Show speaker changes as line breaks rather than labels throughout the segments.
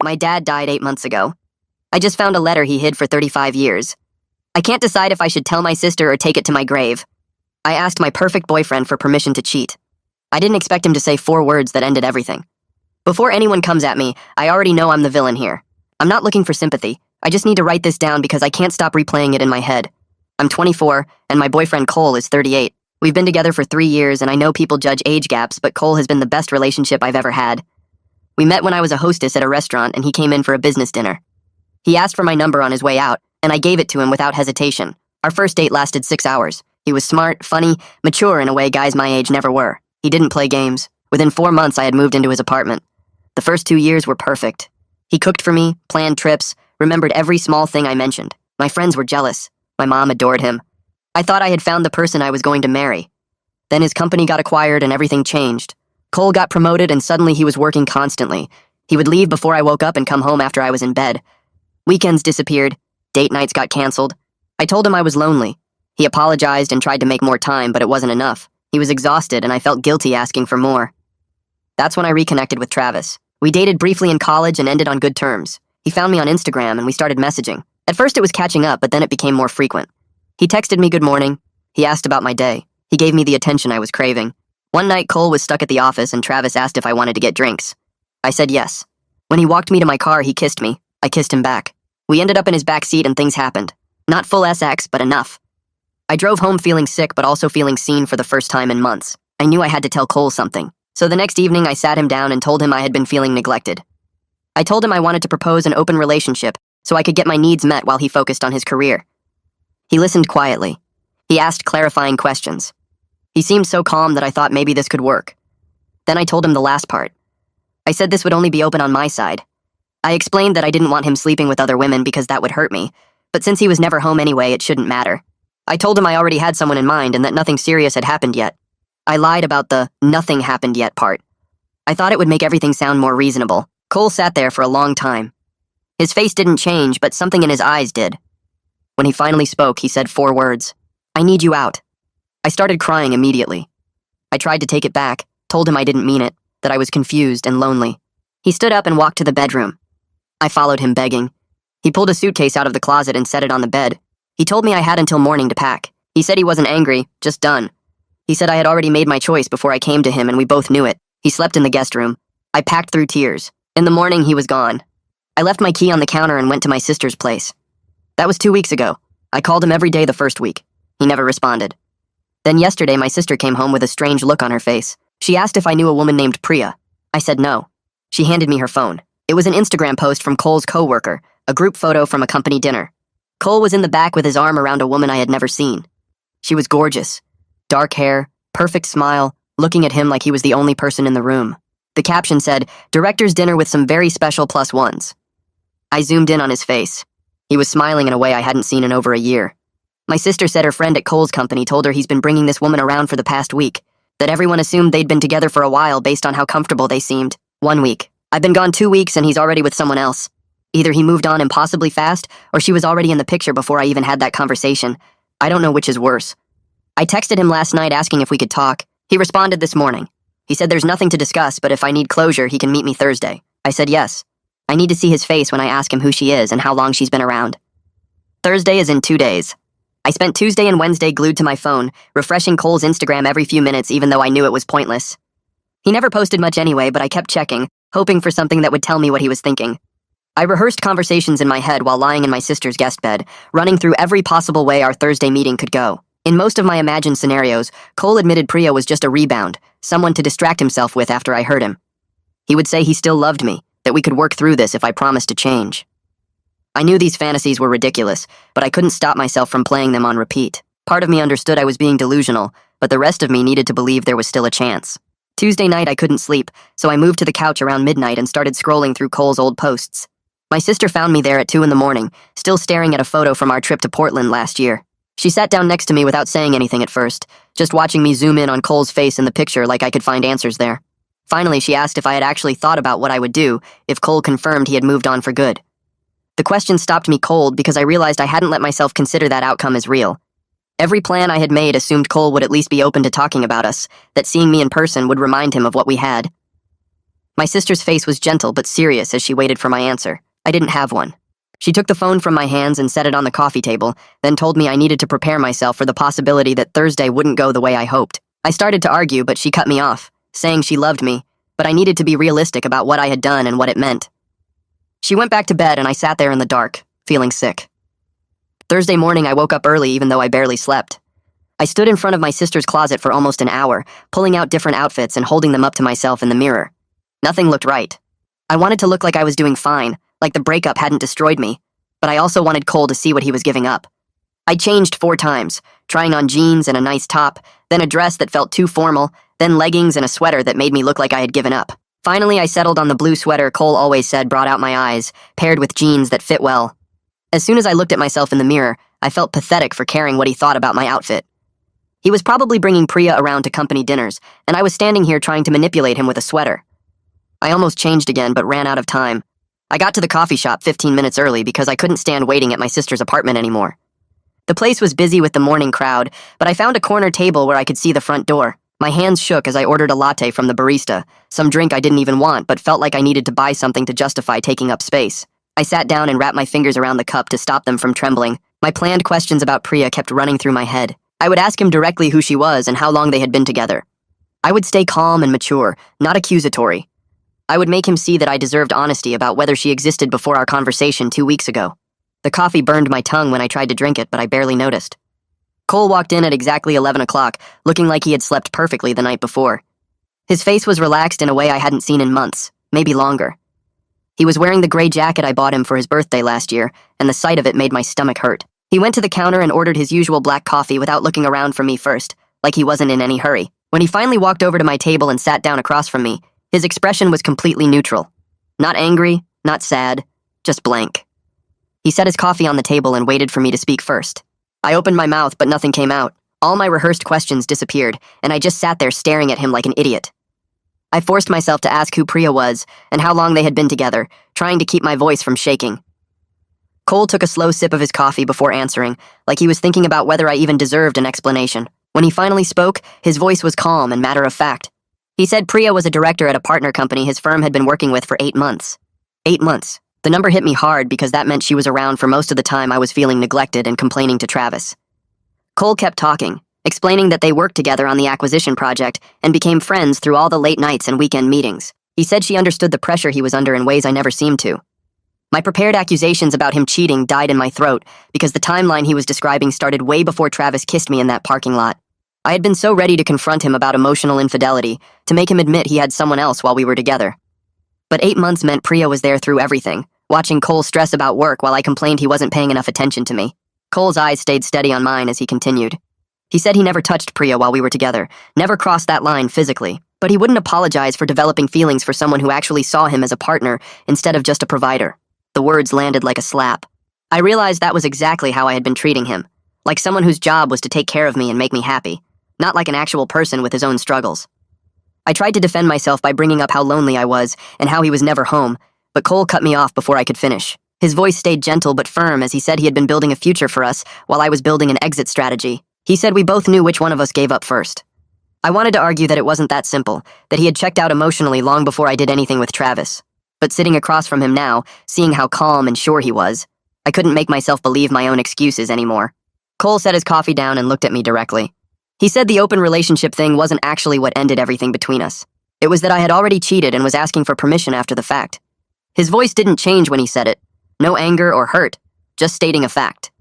My dad died 8 months ago. I just found a letter he hid for 35 years. I can't decide if I should tell my sister or take it to my grave. I asked my perfect boyfriend for permission to cheat. I didn't expect him to say 4 words that ended everything. Before anyone comes at me, I already know I'm the villain here. I'm not looking for sympathy. I just need to write this down because I can't stop replaying it in my head. I'm 24, and my boyfriend Cole is 38. We've been together for 3 years, and I know people judge age gaps, but Cole has been the best relationship I've ever had. We met when I was a hostess at a restaurant, and he came in for a business dinner. He asked for my number on his way out, and I gave it to him without hesitation. Our first date lasted 6 hours. He was smart, funny, mature in a way guys my age never were. He didn't play games. Within 4 months, I had moved into his apartment. The first 2 years were perfect. He cooked for me, planned trips, remembered every small thing I mentioned. My friends were jealous. My mom adored him. I thought I had found the person I was going to marry. Then his company got acquired and everything changed. Cole got promoted and suddenly he was working constantly. He would leave before I woke up and come home after I was in bed. Weekends disappeared. Date nights got canceled. I told him I was lonely. He apologized and tried to make more time, but it wasn't enough. He was exhausted and I felt guilty asking for more. That's when I reconnected with Travis. We dated briefly in college and ended on good terms. He found me on Instagram and we started messaging. At first it was catching up, but then it became more frequent. He texted me good morning. He asked about my day. He gave me the attention I was craving. One night Cole was stuck at the office and Travis asked if I wanted to get drinks. I said yes. When he walked me to my car, he kissed me. I kissed him back. We ended up in his back seat and things happened. Not full sex, but enough. I drove home feeling sick, but also feeling seen for the first time in months. I knew I had to tell Cole something. So the next evening I sat him down and told him I had been feeling neglected. I told him I wanted to propose an open relationship so I could get my needs met while he focused on his career. He listened quietly. He asked clarifying questions. He seemed so calm that I thought maybe this could work. Then I told him the last part. I said this would only be open on my side. I explained that I didn't want him sleeping with other women because that would hurt me, but since he was never home anyway, it shouldn't matter. I told him I already had someone in mind and that nothing serious had happened yet. I lied about the nothing happened yet part. I thought it would make everything sound more reasonable. Cole sat there for a long time. His face didn't change, but something in his eyes did. When he finally spoke, he said 4 words. I need you out. I started crying immediately. I tried to take it back, told him I didn't mean it, that I was confused and lonely. He stood up and walked to the bedroom. I followed him begging. He pulled a suitcase out of the closet and set it on the bed. He told me I had until morning to pack. He said he wasn't angry, just done. He said I had already made my choice before I came to him and we both knew it. He slept in the guest room. I packed through tears. In the morning, he was gone. I left my key on the counter and went to my sister's place. That was 2 weeks ago. I called him every day the first week. He never responded. Then yesterday, my sister came home with a strange look on her face. She asked if I knew a woman named Priya. I said no. She handed me her phone. It was an Instagram post from Cole's coworker, a group photo from a company dinner. Cole was in the back with his arm around a woman I had never seen. She was gorgeous. Dark hair, perfect smile, looking at him like he was the only person in the room. The caption said, "Director's dinner with some very special plus ones." I zoomed in on his face. He was smiling in a way I hadn't seen in over a year. My sister said her friend at Cole's company told her he's been bringing this woman around for the past week, that everyone assumed they'd been together for a while based on how comfortable they seemed. 1 week. I've been gone 2 weeks and he's already with someone else. Either he moved on impossibly fast, or she was already in the picture before I even had that conversation. I don't know which is worse. I texted him last night asking if we could talk. He responded this morning. He said there's nothing to discuss, but if I need closure, he can meet me Thursday. I said yes. I need to see his face when I ask him who she is and how long she's been around. Thursday is in 2 days. I spent Tuesday and Wednesday glued to my phone, refreshing Cole's Instagram every few minutes even though I knew it was pointless. He never posted much anyway, but I kept checking, hoping for something that would tell me what he was thinking. I rehearsed conversations in my head while lying in my sister's guest bed, running through every possible way our Thursday meeting could go. In most of my imagined scenarios, Cole admitted Priya was just a rebound, someone to distract himself with after I hurt him. He would say he still loved me, that we could work through this if I promised to change. I knew these fantasies were ridiculous, but I couldn't stop myself from playing them on repeat. Part of me understood I was being delusional, but the rest of me needed to believe there was still a chance. Tuesday night I couldn't sleep, so I moved to the couch around midnight and started scrolling through Cole's old posts. My sister found me there at 2 in the morning, still staring at a photo from our trip to Portland last year. She sat down next to me without saying anything at first, just watching me zoom in on Cole's face in the picture like I could find answers there. Finally, she asked if I had actually thought about what I would do if Cole confirmed he had moved on for good. The question stopped me cold because I realized I hadn't let myself consider that outcome as real. Every plan I had made assumed Cole would at least be open to talking about us, that seeing me in person would remind him of what we had. My sister's face was gentle but serious as she waited for my answer. I didn't have one. She took the phone from my hands and set it on the coffee table, then told me I needed to prepare myself for the possibility that Thursday wouldn't go the way I hoped. I started to argue, but she cut me off, saying she loved me, but I needed to be realistic about what I had done and what it meant. She went back to bed and I sat there in the dark, feeling sick. Thursday morning I woke up early even though I barely slept. I stood in front of my sister's closet for almost an hour, pulling out different outfits and holding them up to myself in the mirror. Nothing looked right. I wanted to look like I was doing fine, like the breakup hadn't destroyed me, but I also wanted Cole to see what he was giving up. I changed 4 times, trying on jeans and a nice top, then a dress that felt too formal, then leggings and a sweater that made me look like I had given up. Finally, I settled on the blue sweater Cole always said brought out my eyes, paired with jeans that fit well. As soon as I looked at myself in the mirror, I felt pathetic for caring what he thought about my outfit. He was probably bringing Priya around to company dinners, and I was standing here trying to manipulate him with a sweater. I almost changed again, but ran out of time. I got to the coffee shop 15 minutes early because I couldn't stand waiting at my sister's apartment anymore. The place was busy with the morning crowd, but I found a corner table where I could see the front door. My hands shook as I ordered a latte from the barista, some drink I didn't even want but felt like I needed to buy something to justify taking up space. I sat down and wrapped my fingers around the cup to stop them from trembling. My planned questions about Priya kept running through my head. I would ask him directly who she was and how long they had been together. I would stay calm and mature, not accusatory. I would make him see that I deserved honesty about whether she existed before our conversation 2 weeks ago. The coffee burned my tongue when I tried to drink it, but I barely noticed. Cole walked in at exactly 11 o'clock, looking like he had slept perfectly the night before. His face was relaxed in a way I hadn't seen in months, maybe longer. He was wearing the gray jacket I bought him for his birthday last year, and the sight of it made my stomach hurt. He went to the counter and ordered his usual black coffee without looking around for me first, like he wasn't in any hurry. When he finally walked over to my table and sat down across from me, his expression was completely neutral. Not angry, not sad, just blank. He set his coffee on the table and waited for me to speak first. I opened my mouth, but nothing came out. All my rehearsed questions disappeared, and I just sat there staring at him like an idiot. I forced myself to ask who Priya was and how long they had been together, trying to keep my voice from shaking. Cole took a slow sip of his coffee before answering, like he was thinking about whether I even deserved an explanation. When he finally spoke, his voice was calm and matter-of-fact. He said Priya was a director at a partner company his firm had been working with for 8 months. 8 months. The number hit me hard because that meant she was around for most of the time I was feeling neglected and complaining to Travis. Cole kept talking, explaining that they worked together on the acquisition project and became friends through all the late nights and weekend meetings. He said she understood the pressure he was under in ways I never seemed to. My prepared accusations about him cheating died in my throat because the timeline he was describing started way before Travis kissed me in that parking lot. I had been so ready to confront him about emotional infidelity, to make him admit he had someone else while we were together. But 8 months meant Priya was there through everything, watching Cole stress about work while I complained he wasn't paying enough attention to me. Cole's eyes stayed steady on mine as he continued. He said he never touched Priya while we were together, never crossed that line physically, but he wouldn't apologize for developing feelings for someone who actually saw him as a partner instead of just a provider. The words landed like a slap. I realized that was exactly how I had been treating him, like someone whose job was to take care of me and make me happy, not like an actual person with his own struggles. I tried to defend myself by bringing up how lonely I was and how he was never home, but Cole cut me off before I could finish. His voice stayed gentle but firm as he said he had been building a future for us while I was building an exit strategy. He said we both knew which one of us gave up first. I wanted to argue that it wasn't that simple, that he had checked out emotionally long before I did anything with Travis. But sitting across from him now, seeing how calm and sure he was, I couldn't make myself believe my own excuses anymore. Cole set his coffee down and looked at me directly. He said the open relationship thing wasn't actually what ended everything between us. It was that I had already cheated and was asking for permission after the fact. His voice didn't change when he said it. No anger or hurt, just stating a fact.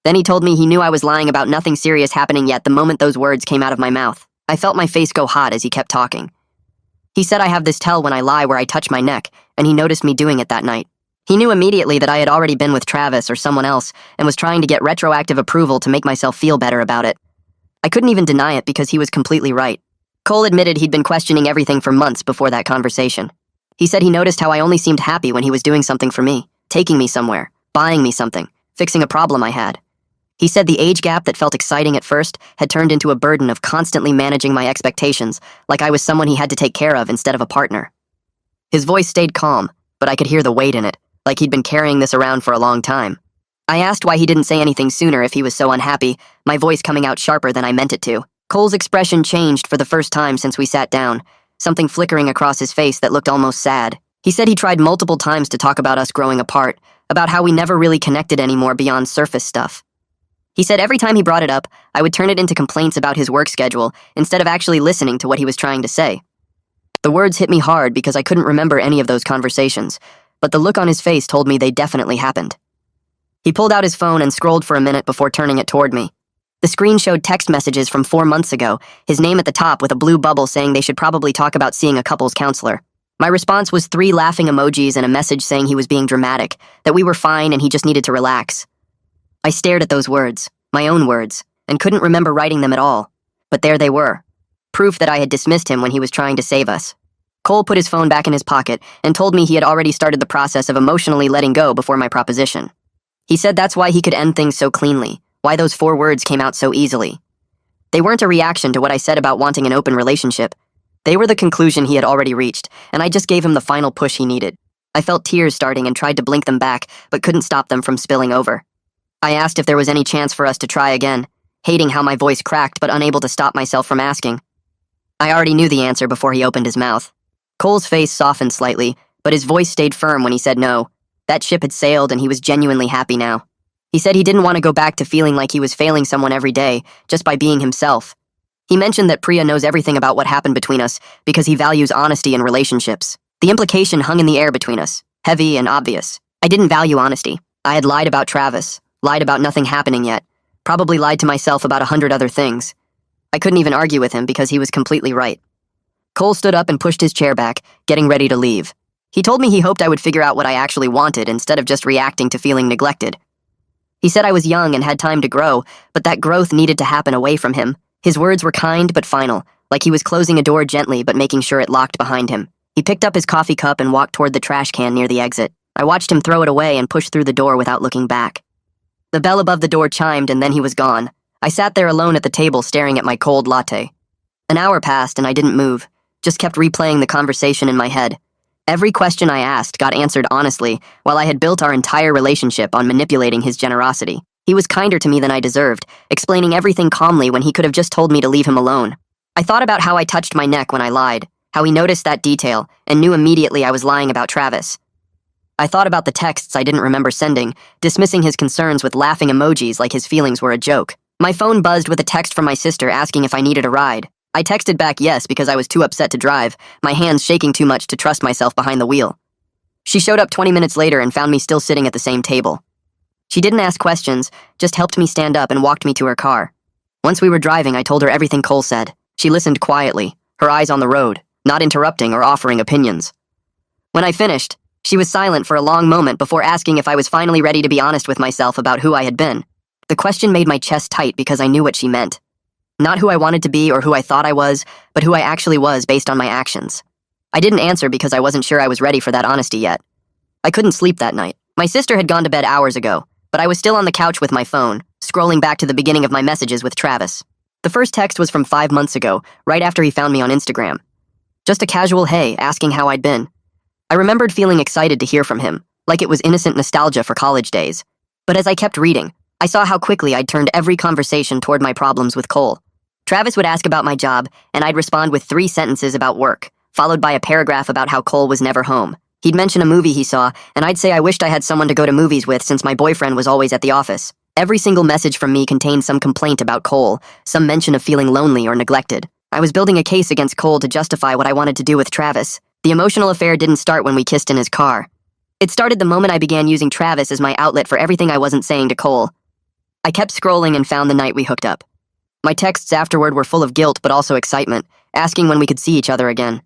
Then he told me he knew I was lying about nothing serious happening yet the moment those words came out of my mouth. I felt my face go hot as he kept talking. He said I have this tell when I lie where I touch my neck, and he noticed me doing it that night. He knew immediately that I had already been with Travis or someone else and was trying to get retroactive approval to make myself feel better about it. I couldn't even deny it because he was completely right. Cole admitted he'd been questioning everything for months before that conversation. He said he noticed how I only seemed happy when he was doing something for me, taking me somewhere, buying me something, fixing a problem I had. He said the age gap that felt exciting at first had turned into a burden of constantly managing my expectations, like I was someone he had to take care of instead of a partner. His voice stayed calm, but I could hear the weight in it, like he'd been carrying this around for a long time. I asked why he didn't say anything sooner if he was so unhappy, my voice coming out sharper than I meant it to. Cole's expression changed for the first time since we sat down, something flickering across his face that looked almost sad. He said he tried multiple times to talk about us growing apart, about how we never really connected anymore beyond surface stuff. He said every time he brought it up, I would turn it into complaints about his work schedule instead of actually listening to what he was trying to say. The words hit me hard because I couldn't remember any of those conversations, but the look on his face told me they definitely happened. He pulled out his phone and scrolled for a minute before turning it toward me. The screen showed text messages from 4 months ago, his name at the top with a blue bubble saying they should probably talk about seeing a couples counselor. My response was 3 laughing emojis and a message saying he was being dramatic, that we were fine and he just needed to relax. I stared at those words, my own words, and couldn't remember writing them at all. But there they were. Proof that I had dismissed him when he was trying to save us. Cole put his phone back in his pocket and told me he had already started the process of emotionally letting go before my proposition. He said that's why he could end things so cleanly, why those 4 words came out so easily. They weren't a reaction to what I said about wanting an open relationship. They were the conclusion he had already reached, and I just gave him the final push he needed. I felt tears starting and tried to blink them back, but couldn't stop them from spilling over. I asked if there was any chance for us to try again, hating how my voice cracked but unable to stop myself from asking. I already knew the answer before he opened his mouth. Cole's face softened slightly, but his voice stayed firm when he said no. That ship had sailed and he was genuinely happy now. He said he didn't want to go back to feeling like he was failing someone every day, just by being himself. He mentioned that Priya knows everything about what happened between us because he values honesty in relationships. The implication hung in the air between us, heavy and obvious. I didn't value honesty. I had lied about Travis, lied about nothing happening yet, probably lied to myself about 100 other things. I couldn't even argue with him because he was completely right. Cole stood up and pushed his chair back, getting ready to leave. He told me he hoped I would figure out what I actually wanted instead of just reacting to feeling neglected. He said I was young and had time to grow, but that growth needed to happen away from him. His words were kind but final, like he was closing a door gently but making sure it locked behind him. He picked up his coffee cup and walked toward the trash can near the exit. I watched him throw it away and push through the door without looking back. The bell above the door chimed and then he was gone. I sat there alone at the table staring at my cold latte. An hour passed and I didn't move, just kept replaying the conversation in my head. Every question I asked got answered honestly, while I had built our entire relationship on manipulating his generosity. He was kinder to me than I deserved, explaining everything calmly when he could have just told me to leave him alone. I thought about how I touched my neck when I lied, how he noticed that detail, and knew immediately I was lying about Travis. I thought about the texts I didn't remember sending, dismissing his concerns with laughing emojis like his feelings were a joke. My phone buzzed with a text from my sister asking if I needed a ride. I texted back yes because I was too upset to drive, my hands shaking too much to trust myself behind the wheel. She showed up 20 minutes later and found me still sitting at the same table. She didn't ask questions, just helped me stand up and walked me to her car. Once we were driving, I told her everything Cole said. She listened quietly, her eyes on the road, not interrupting or offering opinions. When I finished, she was silent for a long moment before asking if I was finally ready to be honest with myself about who I had been. The question made my chest tight because I knew what she meant. Not who I wanted to be or who I thought I was, but who I actually was based on my actions. I didn't answer because I wasn't sure I was ready for that honesty yet. I couldn't sleep that night. My sister had gone to bed hours ago, but I was still on the couch with my phone, scrolling back to the beginning of my messages with Travis. The first text was from 5 months ago, right after he found me on Instagram. Just a casual hey, asking how I'd been. I remembered feeling excited to hear from him, like it was innocent nostalgia for college days. But as I kept reading, I saw how quickly I'd turned every conversation toward my problems with Cole. Travis would ask about my job, and I'd respond with 3 sentences about work, followed by a paragraph about how Cole was never home. He'd mention a movie he saw, and I'd say I wished I had someone to go to movies with since my boyfriend was always at the office. Every single message from me contained some complaint about Cole, some mention of feeling lonely or neglected. I was building a case against Cole to justify what I wanted to do with Travis. The emotional affair didn't start when we kissed in his car. It started the moment I began using Travis as my outlet for everything I wasn't saying to Cole. I kept scrolling and found the night we hooked up. My texts afterward were full of guilt but also excitement, asking when we could see each other again.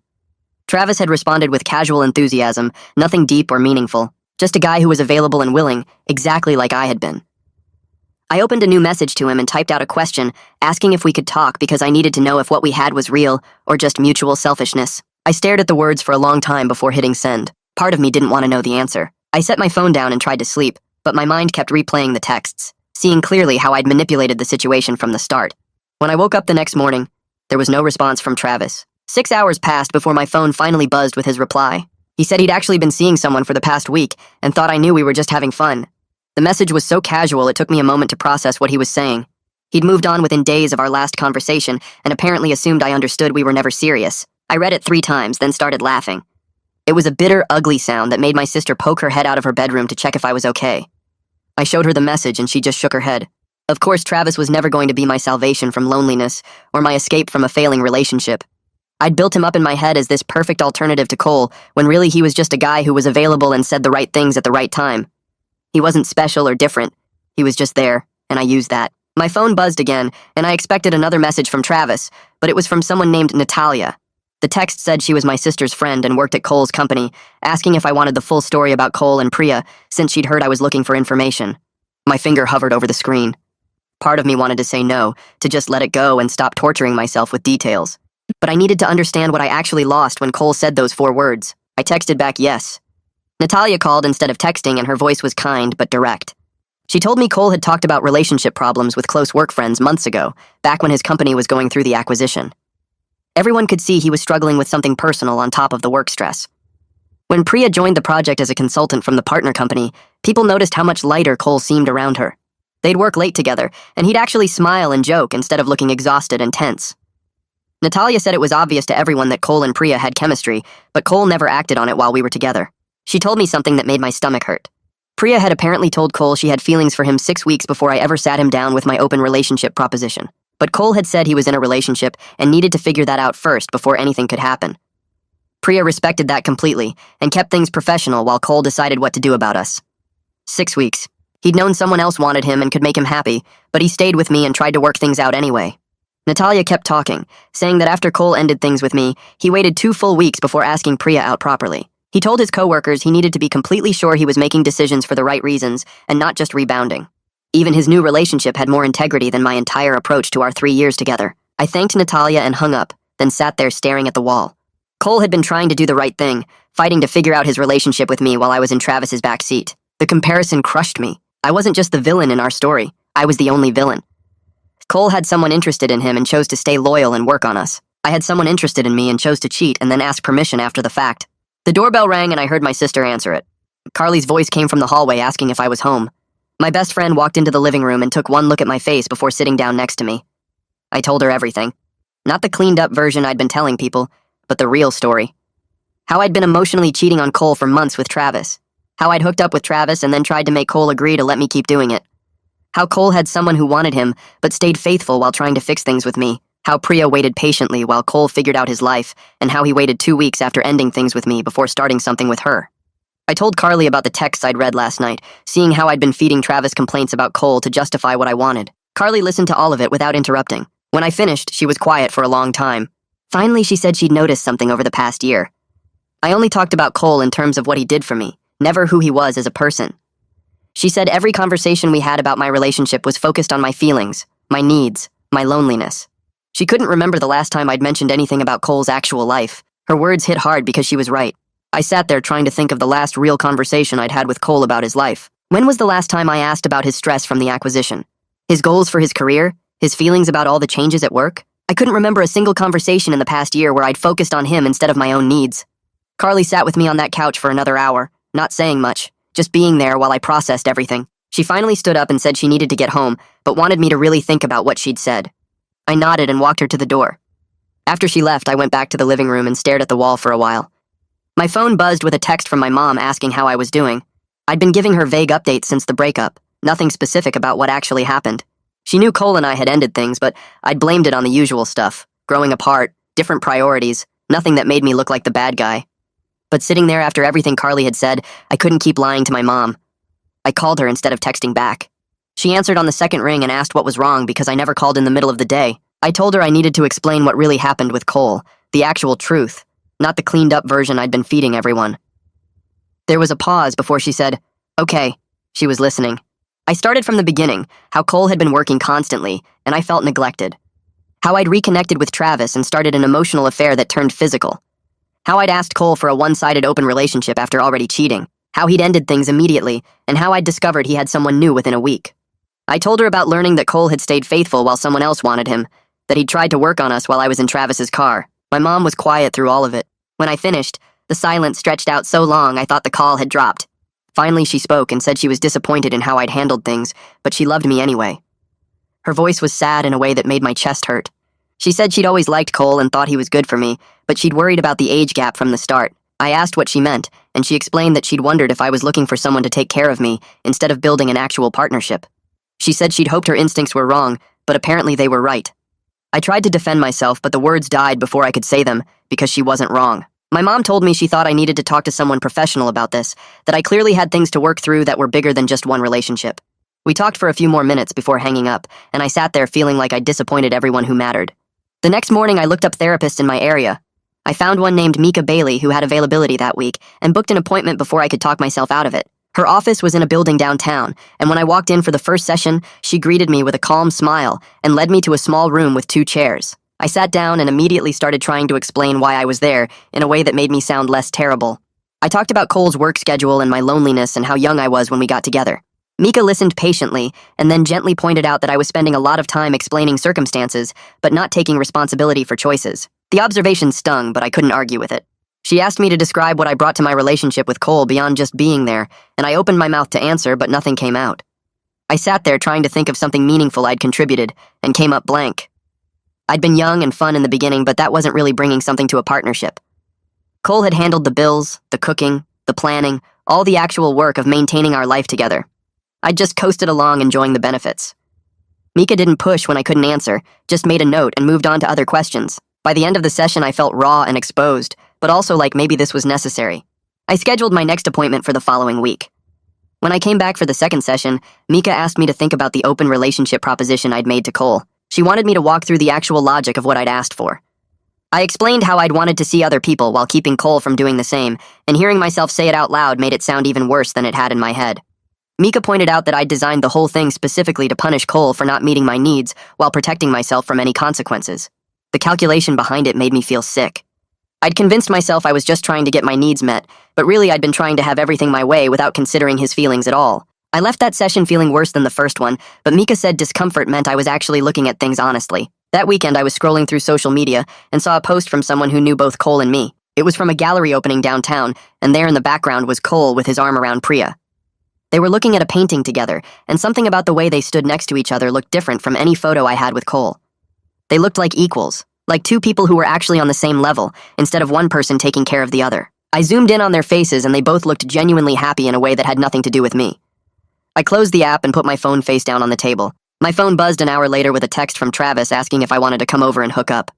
Travis had responded with casual enthusiasm, nothing deep or meaningful, just a guy who was available and willing, exactly like I had been. I opened a new message to him and typed out a question, asking if we could talk because I needed to know if what we had was real or just mutual selfishness. I stared at the words for a long time before hitting send. Part of me didn't want to know the answer. I set my phone down and tried to sleep, but my mind kept replaying the texts, seeing clearly how I'd manipulated the situation from the start. When I woke up the next morning, there was no response from Travis. 6 hours passed before my phone finally buzzed with his reply. He said he'd actually been seeing someone for the past week and thought I knew we were just having fun. The message was so casual it took me a moment to process what he was saying. He'd moved on within days of our last conversation and apparently assumed I understood we were never serious. I read it 3 times, then started laughing. It was a bitter, ugly sound that made my sister poke her head out of her bedroom to check if I was okay. I showed her the message and she just shook her head. Of course, Travis was never going to be my salvation from loneliness or my escape from a failing relationship. I'd built him up in my head as this perfect alternative to Cole, when really he was just a guy who was available and said the right things at the right time. He wasn't special or different. He was just there, and I used that. My phone buzzed again, and I expected another message from Travis, but it was from someone named Natalia. The text said she was my sister's friend and worked at Cole's company, asking if I wanted the full story about Cole and Priya, since she'd heard I was looking for information. My finger hovered over the screen. Part of me wanted to say no, to just let it go and stop torturing myself with details. But I needed to understand what I actually lost when Cole said those 4 words. I texted back yes. Natalia called instead of texting, and her voice was kind but direct. She told me Cole had talked about relationship problems with close work friends months ago, back when his company was going through the acquisition. Everyone could see he was struggling with something personal on top of the work stress. When Priya joined the project as a consultant from the partner company, people noticed how much lighter Cole seemed around her. They'd work late together, and he'd actually smile and joke instead of looking exhausted and tense. Natalia said it was obvious to everyone that Cole and Priya had chemistry, but Cole never acted on it while we were together. She told me something that made my stomach hurt. Priya had apparently told Cole she had feelings for him 6 weeks before I ever sat him down with my open relationship proposition. But Cole had said he was in a relationship and needed to figure that out first before anything could happen. Priya respected that completely and kept things professional while Cole decided what to do about us. 6 weeks. He'd known someone else wanted him and could make him happy, but he stayed with me and tried to work things out anyway. Natalia kept talking, saying that after Cole ended things with me, he waited 2 full weeks before asking Priya out properly. He told his coworkers he needed to be completely sure he was making decisions for the right reasons and not just rebounding. Even his new relationship had more integrity than my entire approach to our 3 years together. I thanked Natalia and hung up, then sat there staring at the wall. Cole had been trying to do the right thing, fighting to figure out his relationship with me while I was in Travis's back seat. The comparison crushed me. I wasn't just the villain in our story. I was the only villain. Cole had someone interested in him and chose to stay loyal and work on us. I had someone interested in me and chose to cheat and then ask permission after the fact. The doorbell rang and I heard my sister answer it. Carly's voice came from the hallway asking if I was home. My best friend walked into the living room and took one look at my face before sitting down next to me. I told her everything. Not the cleaned-up version I'd been telling people, but the real story. How I'd been emotionally cheating on Cole for months with Travis. How I'd hooked up with Travis and then tried to make Cole agree to let me keep doing it. How Cole had someone who wanted him, but stayed faithful while trying to fix things with me. How Priya waited patiently while Cole figured out his life, and how he waited 2 weeks after ending things with me before starting something with her. I told Carly about the texts I'd read last night, seeing how I'd been feeding Travis complaints about Cole to justify what I wanted. Carly listened to all of it without interrupting. When I finished, she was quiet for a long time. Finally, she said she'd noticed something over the past year. I only talked about Cole in terms of what he did for me, never who he was as a person. She said every conversation we had about my relationship was focused on my feelings, my needs, my loneliness. She couldn't remember the last time I'd mentioned anything about Cole's actual life. Her words hit hard because she was right. I sat there trying to think of the last real conversation I'd had with Cole about his life. When was the last time I asked about his stress from the acquisition? His goals for his career? His feelings about all the changes at work? I couldn't remember a single conversation in the past year where I'd focused on him instead of my own needs. Carly sat with me on that couch for another hour, not saying much, just being there while I processed everything. She finally stood up and said she needed to get home, but wanted me to really think about what she'd said. I nodded and walked her to the door. After she left, I went back to the living room and stared at the wall for a while. My phone buzzed with a text from my mom asking how I was doing. I'd been giving her vague updates since the breakup, nothing specific about what actually happened. She knew Cole and I had ended things, but I'd blamed it on the usual stuff. Growing apart, different priorities, nothing that made me look like the bad guy. But sitting there after everything Carly had said, I couldn't keep lying to my mom. I called her instead of texting back. She answered on the second ring and asked what was wrong because I never called in the middle of the day. I told her I needed to explain what really happened with Cole, the actual truth, not the cleaned-up version I'd been feeding everyone. There was a pause before she said, "Okay." She was listening. I started from the beginning, how Cole had been working constantly, and I felt neglected. How I'd reconnected with Travis and started an emotional affair that turned physical. How I'd asked Cole for a one-sided open relationship after already cheating. How he'd ended things immediately, and how I'd discovered he had someone new within a week. I told her about learning that Cole had stayed faithful while someone else wanted him, that he'd tried to work on us while I was in Travis's car. My mom was quiet through all of it. When I finished, the silence stretched out so long I thought the call had dropped. Finally, she spoke and said she was disappointed in how I'd handled things, but she loved me anyway. Her voice was sad in a way that made my chest hurt. She said she'd always liked Cole and thought he was good for me, but she'd worried about the age gap from the start. I asked what she meant, and she explained that she'd wondered if I was looking for someone to take care of me instead of building an actual partnership. She said she'd hoped her instincts were wrong, but apparently they were right. I tried to defend myself, but the words died before I could say them because she wasn't wrong. My mom told me she thought I needed to talk to someone professional about this, that I clearly had things to work through that were bigger than just one relationship. We talked for a few more minutes before hanging up, and I sat there feeling like I'd disappointed everyone who mattered. The next morning, I looked up therapists in my area. I found one named Mika Bailey who had availability that week and booked an appointment before I could talk myself out of it. Her office was in a building downtown, and when I walked in for the first session, she greeted me with a calm smile and led me to a small room with 2 chairs. I sat down and immediately started trying to explain why I was there in a way that made me sound less terrible. I talked about Cole's work schedule and my loneliness and how young I was when we got together. Mika listened patiently and then gently pointed out that I was spending a lot of time explaining circumstances, but not taking responsibility for choices. The observation stung, but I couldn't argue with it. She asked me to describe what I brought to my relationship with Cole beyond just being there, and I opened my mouth to answer, but nothing came out. I sat there trying to think of something meaningful I'd contributed, and came up blank. I'd been young and fun in the beginning, but that wasn't really bringing something to a partnership. Cole had handled the bills, the cooking, the planning, all the actual work of maintaining our life together. I'd just coasted along enjoying the benefits. Mika didn't push when I couldn't answer, just made a note and moved on to other questions. By the end of the session, I felt raw and exposed, but also like maybe this was necessary. I scheduled my next appointment for the following week. When I came back for the second session, Mika asked me to think about the open relationship proposition I'd made to Cole. She wanted me to walk through the actual logic of what I'd asked for. I explained how I'd wanted to see other people while keeping Cole from doing the same, and hearing myself say it out loud made it sound even worse than it had in my head. Mika pointed out that I'd designed the whole thing specifically to punish Cole for not meeting my needs while protecting myself from any consequences. The calculation behind it made me feel sick. I'd convinced myself I was just trying to get my needs met, but really I'd been trying to have everything my way without considering his feelings at all. I left that session feeling worse than the first one, but Mika said discomfort meant I was actually looking at things honestly. That weekend I was scrolling through social media and saw a post from someone who knew both Cole and me. It was from a gallery opening downtown, and there in the background was Cole with his arm around Priya. They were looking at a painting together, and something about the way they stood next to each other looked different from any photo I had with Cole. They looked like equals, like 2 people who were actually on the same level, instead of one person taking care of the other. I zoomed in on their faces and they both looked genuinely happy in a way that had nothing to do with me. I closed the app and put my phone face down on the table. My phone buzzed an hour later with a text from Travis asking if I wanted to come over and hook up.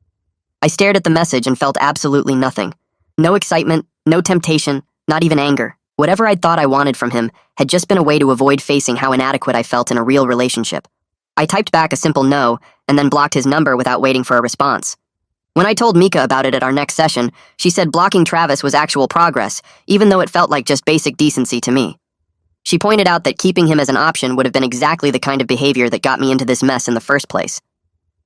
I stared at the message and felt absolutely nothing. No excitement, no temptation, not even anger. Whatever I'd thought I wanted from him had just been a way to avoid facing how inadequate I felt in a real relationship. I typed back a simple no, and then blocked his number without waiting for a response. When I told Mika about it at our next session, she said blocking Travis was actual progress, even though it felt like just basic decency to me. She pointed out that keeping him as an option would have been exactly the kind of behavior that got me into this mess in the first place.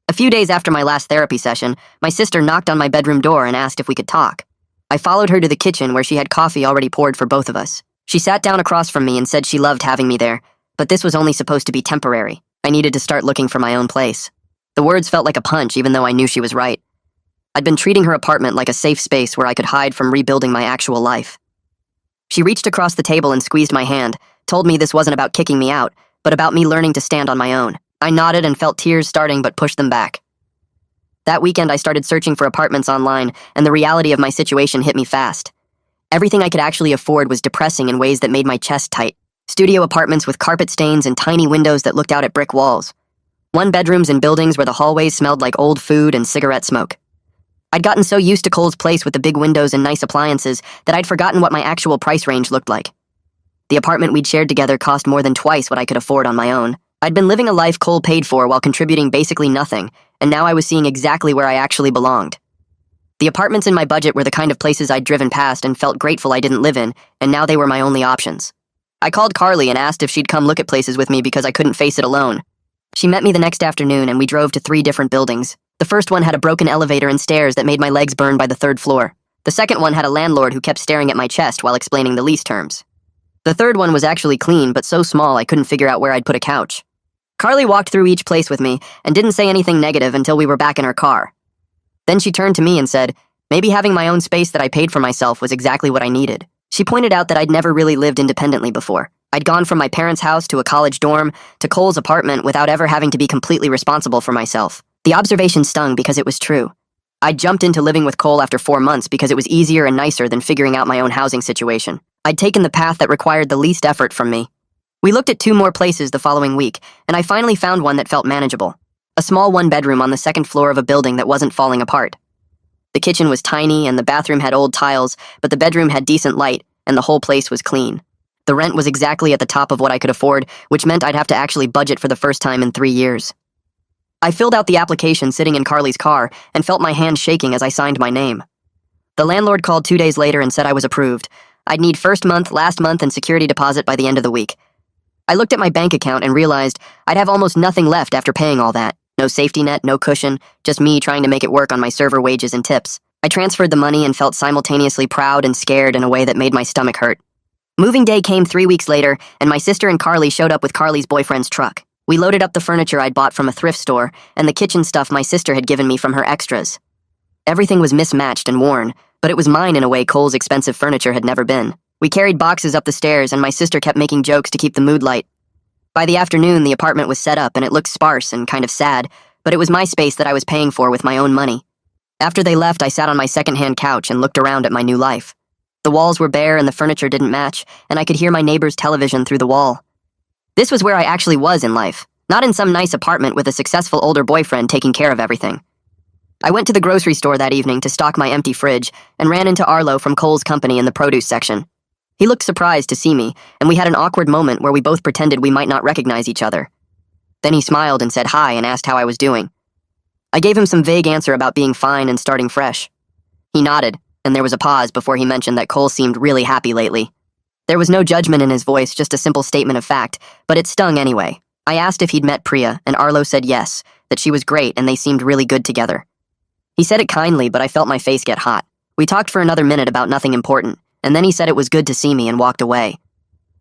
A few days after my last therapy session, my sister knocked on my bedroom door and asked if we could talk. I followed her to the kitchen where she had coffee already poured for both of us. She sat down across from me and said she loved having me there, but this was only supposed to be temporary. I needed to start looking for my own place. The words felt like a punch, even though I knew she was right. I'd been treating her apartment like a safe space where I could hide from rebuilding my actual life. She reached across the table and squeezed my hand, told me this wasn't about kicking me out, but about me learning to stand on my own. I nodded and felt tears starting but pushed them back. That weekend I started searching for apartments online, and the reality of my situation hit me fast. Everything I could actually afford was depressing in ways that made my chest tight. Studio apartments with carpet stains and tiny windows that looked out at brick walls. One-bedrooms in buildings where the hallways smelled like old food and cigarette smoke. I'd gotten so used to Cole's place with the big windows and nice appliances that I'd forgotten what my actual price range looked like. The apartment we'd shared together cost more than twice what I could afford on my own. I'd been living a life Cole paid for while contributing basically nothing, and now I was seeing exactly where I actually belonged. The apartments in my budget were the kind of places I'd driven past and felt grateful I didn't live in, and now they were my only options. I called Carly and asked if she'd come look at places with me because I couldn't face it alone. She met me the next afternoon and we drove to 3 different buildings. The first one had a broken elevator and stairs that made my legs burn by the 3rd floor. The second one had a landlord who kept staring at my chest while explaining the lease terms. The third one was actually clean, but so small I couldn't figure out where I'd put a couch. Carly walked through each place with me and didn't say anything negative until we were back in her car. Then she turned to me and said, maybe having my own space that I paid for myself was exactly what I needed. She pointed out that I'd never really lived independently before. I'd gone from my parents' house to a college dorm to Cole's apartment without ever having to be completely responsible for myself. The observation stung because it was true. I jumped into living with Cole after 4 months because it was easier and nicer than figuring out my own housing situation. I'd taken the path that required the least effort from me. We looked at 2 more places the following week, and I finally found one that felt manageable. A small 1-bedroom on the 2nd floor of a building that wasn't falling apart. The kitchen was tiny and the bathroom had old tiles, but the bedroom had decent light, and the whole place was clean. The rent was exactly at the top of what I could afford, which meant I'd have to actually budget for the first time in 3 years. I filled out the application sitting in Carly's car and felt my hand shaking as I signed my name. The landlord called 2 days later and said I was approved. I'd need first month, last month, and security deposit by the end of the week. I looked at my bank account and realized I'd have almost nothing left after paying all that. No safety net, no cushion, just me trying to make it work on my server wages and tips. I transferred the money and felt simultaneously proud and scared in a way that made my stomach hurt. Moving day came 3 weeks later, and my sister and Carly showed up with Carly's boyfriend's truck. We loaded up the furniture I'd bought from a thrift store and the kitchen stuff my sister had given me from her extras. Everything was mismatched and worn, but it was mine in a way Cole's expensive furniture had never been. We carried boxes up the stairs and my sister kept making jokes to keep the mood light. By the afternoon, the apartment was set up and it looked sparse and kind of sad, but it was my space that I was paying for with my own money. After they left, I sat on my secondhand couch and looked around at my new life. The walls were bare and the furniture didn't match, and I could hear my neighbor's television through the wall. This was where I actually was in life, not in some nice apartment with a successful older boyfriend taking care of everything. I went to the grocery store that evening to stock my empty fridge and ran into Arlo from Cole's company in the produce section. He looked surprised to see me, and we had an awkward moment where we both pretended we might not recognize each other. Then he smiled and said hi and asked how I was doing. I gave him some vague answer about being fine and starting fresh. He nodded, and there was a pause before he mentioned that Cole seemed really happy lately. There was no judgment in his voice, just a simple statement of fact, but it stung anyway. I asked if he'd met Priya, and Arlo said yes, that she was great and they seemed really good together. He said it kindly, but I felt my face get hot. We talked for another minute about nothing important, and then he said it was good to see me and walked away.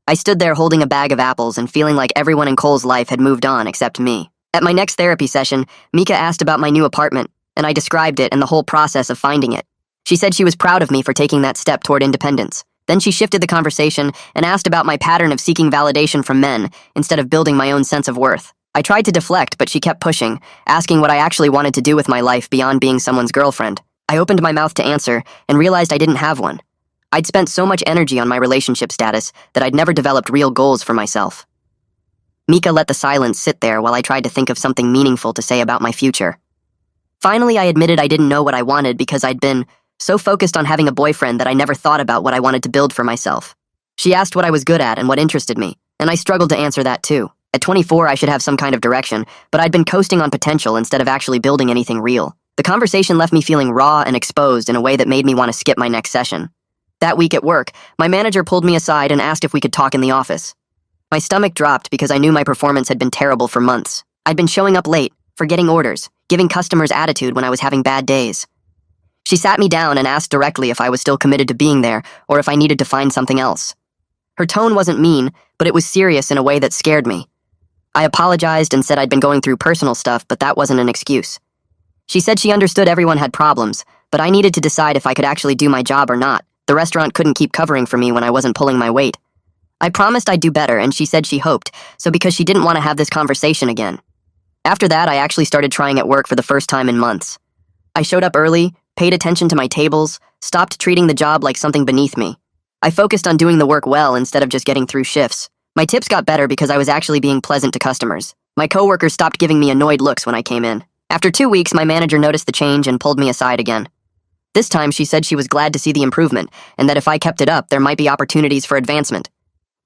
I stood there holding a bag of apples and feeling like everyone in Cole's life had moved on except me. At my next therapy session, Mika asked about my new apartment, and I described it and the whole process of finding it. She said she was proud of me for taking that step toward independence. Then she shifted the conversation and asked about my pattern of seeking validation from men instead of building my own sense of worth. I tried to deflect, but she kept pushing, asking what I actually wanted to do with my life beyond being someone's girlfriend. I opened my mouth to answer and realized I didn't have one. I'd spent so much energy on my relationship status that I'd never developed real goals for myself. Mika let the silence sit there while I tried to think of something meaningful to say about my future. Finally, I admitted I didn't know what I wanted because I'd been so focused on having a boyfriend that I never thought about what I wanted to build for myself. She asked what I was good at and what interested me, and I struggled to answer that too. At 24, I should have some kind of direction, but I'd been coasting on potential instead of actually building anything real. The conversation left me feeling raw and exposed in a way that made me want to skip my next session. That week at work, my manager pulled me aside and asked if we could talk in the office. My stomach dropped because I knew my performance had been terrible for months. I'd been showing up late, forgetting orders, giving customers attitude when I was having bad days. She sat me down and asked directly if I was still committed to being there or if I needed to find something else. Her tone wasn't mean, but it was serious in a way that scared me. I apologized and said I'd been going through personal stuff, but that wasn't an excuse. She said she understood everyone had problems, but I needed to decide if I could actually do my job or not. The restaurant couldn't keep covering for me when I wasn't pulling my weight. I promised I'd do better, and she said she hoped, so because she didn't want to have this conversation again. After that, I actually started trying at work for the first time in months. I showed up early, paid attention to my tables, stopped treating the job like something beneath me. I focused on doing the work well instead of just getting through shifts. My tips got better because I was actually being pleasant to customers. My coworkers stopped giving me annoyed looks when I came in. After 2 weeks, my manager noticed the change and pulled me aside again. This time, she said she was glad to see the improvement and that if I kept it up, there might be opportunities for advancement.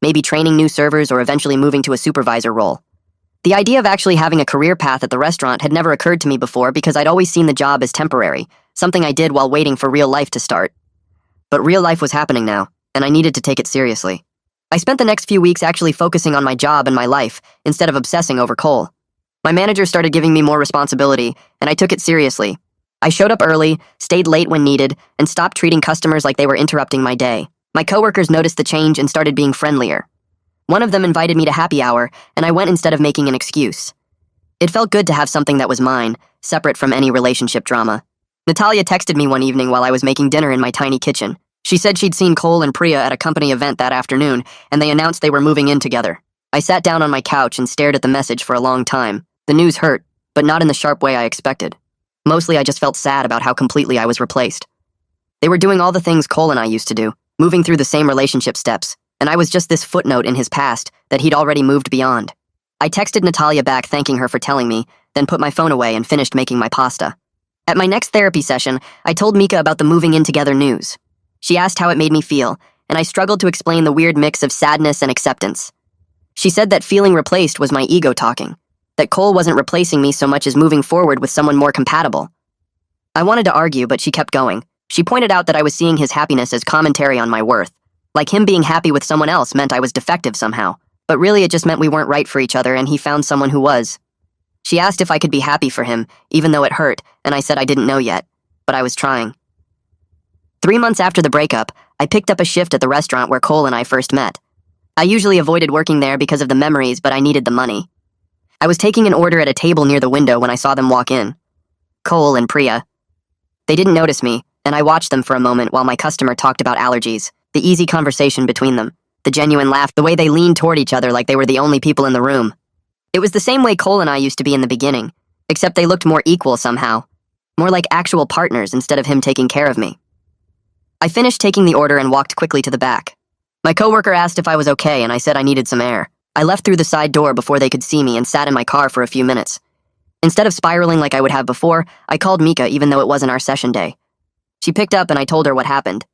Maybe training new servers or eventually moving to a supervisor role. The idea of actually having a career path at the restaurant had never occurred to me before because I'd always seen the job as temporary, something I did while waiting for real life to start. But real life was happening now, and I needed to take it seriously. I spent the next few weeks actually focusing on my job and my life, instead of obsessing over Cole. My manager started giving me more responsibility, and I took it seriously. I showed up early, stayed late when needed, and stopped treating customers like they were interrupting my day. My coworkers noticed the change and started being friendlier. One of them invited me to happy hour, and I went instead of making an excuse. It felt good to have something that was mine, separate from any relationship drama. Natalia texted me one evening while I was making dinner in my tiny kitchen. She said she'd seen Cole and Priya at a company event that afternoon, and they announced they were moving in together. I sat down on my couch and stared at the message for a long time. The news hurt, but not in the sharp way I expected. Mostly I just felt sad about how completely I was replaced. They were doing all the things Cole and I used to do, moving through the same relationship steps, and I was just this footnote in his past that he'd already moved beyond. I texted Natalia back thanking her for telling me, then put my phone away and finished making my pasta. At my next therapy session, I told Mika about the moving in together news. She asked how it made me feel, and I struggled to explain the weird mix of sadness and acceptance. She said that feeling replaced was my ego talking, that Cole wasn't replacing me so much as moving forward with someone more compatible. I wanted to argue, but she kept going. She pointed out that I was seeing his happiness as commentary on my worth, like him being happy with someone else meant I was defective somehow, but really it just meant we weren't right for each other and he found someone who was. She asked if I could be happy for him, even though it hurt, and I said I didn't know yet, but I was trying. 3 months after the breakup, I picked up a shift at the restaurant where Cole and I first met. I usually avoided working there because of the memories, but I needed the money. I was taking an order at a table near the window when I saw them walk in. Cole and Priya. They didn't notice me, and I watched them for a moment while my customer talked about allergies, the easy conversation between them, the genuine laugh, the way they leaned toward each other like they were the only people in the room. It was the same way Cole and I used to be in the beginning, except they looked more equal somehow. More like actual partners instead of him taking care of me. I finished taking the order and walked quickly to the back. My coworker asked if I was okay and I said I needed some air. I left through the side door before they could see me and sat in my car for a few minutes. Instead of spiraling like I would have before, I called Mika even though it wasn't our session day. She picked up and I told her what happened.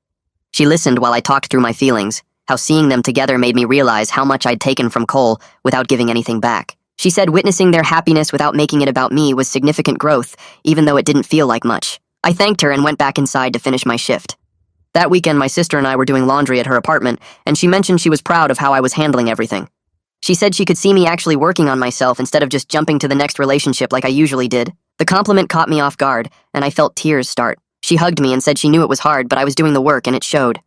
She listened while I talked through my feelings, how seeing them together made me realize how much I'd taken from Cole without giving anything back. She said witnessing their happiness without making it about me was significant growth, even though it didn't feel like much. I thanked her and went back inside to finish my shift. That weekend, my sister and I were doing laundry at her apartment, and she mentioned she was proud of how I was handling everything. She said she could see me actually working on myself instead of just jumping to the next relationship like I usually did. The compliment caught me off guard, and I felt tears start. She hugged me and said she knew it was hard, but I was doing the work and it showed.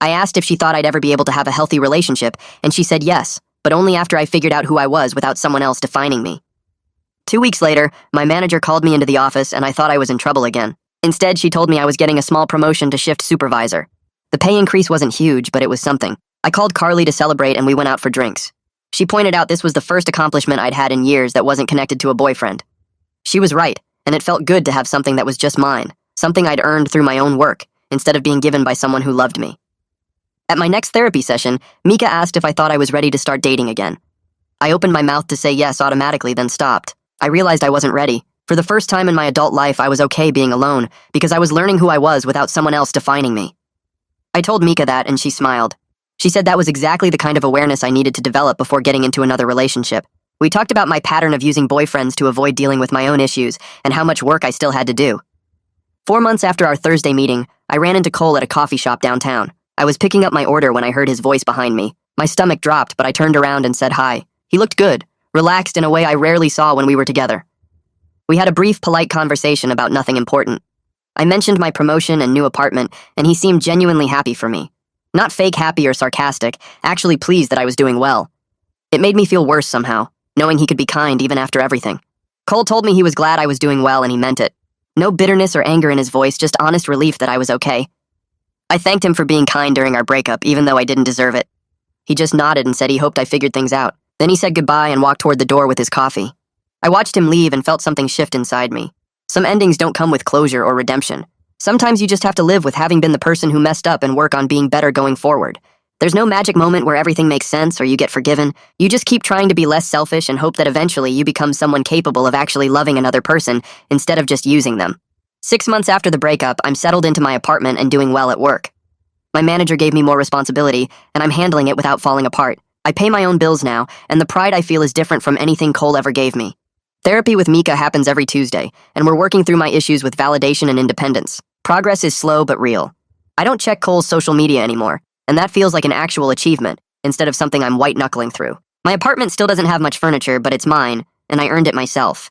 I asked if she thought I'd ever be able to have a healthy relationship, and she said yes, but only after I figured out who I was without someone else defining me. 2 weeks later, my manager called me into the office and I thought I was in trouble again. Instead, she told me I was getting a small promotion to shift supervisor. The pay increase wasn't huge, but it was something. I called Carly to celebrate and we went out for drinks. She pointed out this was the first accomplishment I'd had in years that wasn't connected to a boyfriend. She was right, and it felt good to have something that was just mine, something I'd earned through my own work, instead of being given by someone who loved me. At my next therapy session, Mika asked if I thought I was ready to start dating again. I opened my mouth to say yes automatically, then stopped. I realized I wasn't ready. For the first time in my adult life, I was okay being alone, because I was learning who I was without someone else defining me. I told Mika that, and she smiled. She said that was exactly the kind of awareness I needed to develop before getting into another relationship. We talked about my pattern of using boyfriends to avoid dealing with my own issues, and how much work I still had to do. 4 months after our Thursday meeting, I ran into Cole at a coffee shop downtown. I was picking up my order when I heard his voice behind me. My stomach dropped, but I turned around and said hi. He looked good, relaxed in a way I rarely saw when we were together. We had a brief, polite conversation about nothing important. I mentioned my promotion and new apartment, and he seemed genuinely happy for me. Not fake happy or sarcastic, actually pleased that I was doing well. It made me feel worse somehow, knowing he could be kind even after everything. Cole told me he was glad I was doing well and he meant it. No bitterness or anger in his voice, just honest relief that I was okay. I thanked him for being kind during our breakup, even though I didn't deserve it. He just nodded and said he hoped I figured things out. Then he said goodbye and walked toward the door with his coffee. I watched him leave and felt something shift inside me. Some endings don't come with closure or redemption. Sometimes you just have to live with having been the person who messed up and work on being better going forward. There's no magic moment where everything makes sense or you get forgiven. You just keep trying to be less selfish and hope that eventually you become someone capable of actually loving another person instead of just using them. 6 months after the breakup, I'm settled into my apartment and doing well at work. My manager gave me more responsibility, and I'm handling it without falling apart. I pay my own bills now, and the pride I feel is different from anything Cole ever gave me. Therapy with Mika happens every Tuesday, and we're working through my issues with validation and independence. Progress is slow but real. I don't check Cole's social media anymore, and that feels like an actual achievement, instead of something I'm white-knuckling through. My apartment still doesn't have much furniture, but it's mine, and I earned it myself.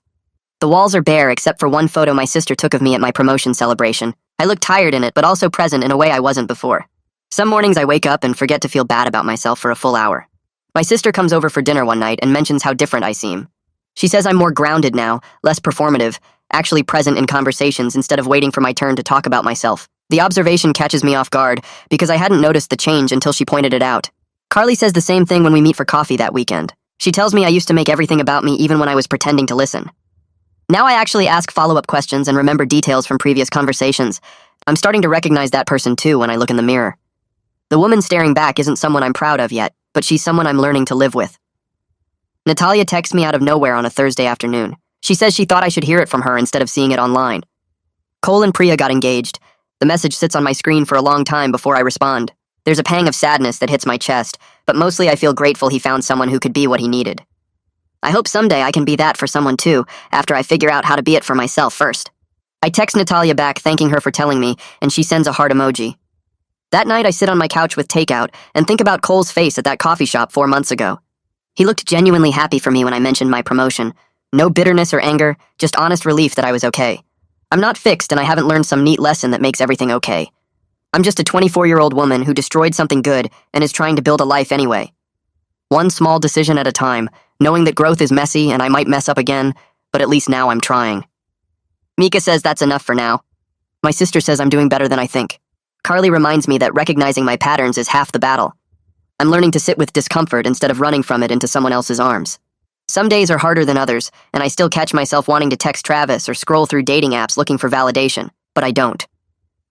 The walls are bare except for one photo my sister took of me at my promotion celebration. I look tired in it, but also present in a way I wasn't before. Some mornings I wake up and forget to feel bad about myself for a full hour. My sister comes over for dinner one night and mentions how different I seem. She says I'm more grounded now, less performative, actually present in conversations instead of waiting for my turn to talk about myself. The observation catches me off guard because I hadn't noticed the change until she pointed it out. Carly says the same thing when we meet for coffee that weekend. She tells me I used to make everything about me even when I was pretending to listen. Now I actually ask follow-up questions and remember details from previous conversations. I'm starting to recognize that person too when I look in the mirror. The woman staring back isn't someone I'm proud of yet, but she's someone I'm learning to live with. Natalia texts me out of nowhere on a Thursday afternoon. She says she thought I should hear it from her instead of seeing it online. Cole and Priya got engaged. The message sits on my screen for a long time before I respond. There's a pang of sadness that hits my chest, but mostly I feel grateful he found someone who could be what he needed. I hope someday I can be that for someone too, after I figure out how to be it for myself first. I text Natalia back thanking her for telling me, and she sends a heart emoji. That night I sit on my couch with takeout and think about Cole's face at that coffee shop 4 months ago. He looked genuinely happy for me when I mentioned my promotion. No bitterness or anger, just honest relief that I was okay. I'm not fixed and I haven't learned some neat lesson that makes everything okay. I'm just a 24-year-old woman who destroyed something good and is trying to build a life anyway. One small decision at a time, knowing that growth is messy and I might mess up again, but at least now I'm trying. Mika says that's enough for now. My sister says I'm doing better than I think. Carly reminds me that recognizing my patterns is half the battle. I'm learning to sit with discomfort instead of running from it into someone else's arms. Some days are harder than others, and I still catch myself wanting to text Travis or scroll through dating apps looking for validation, but I don't.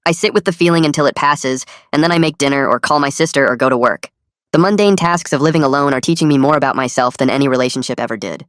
I sit with the feeling until it passes, and then I make dinner or call my sister or go to work. The mundane tasks of living alone are teaching me more about myself than any relationship ever did.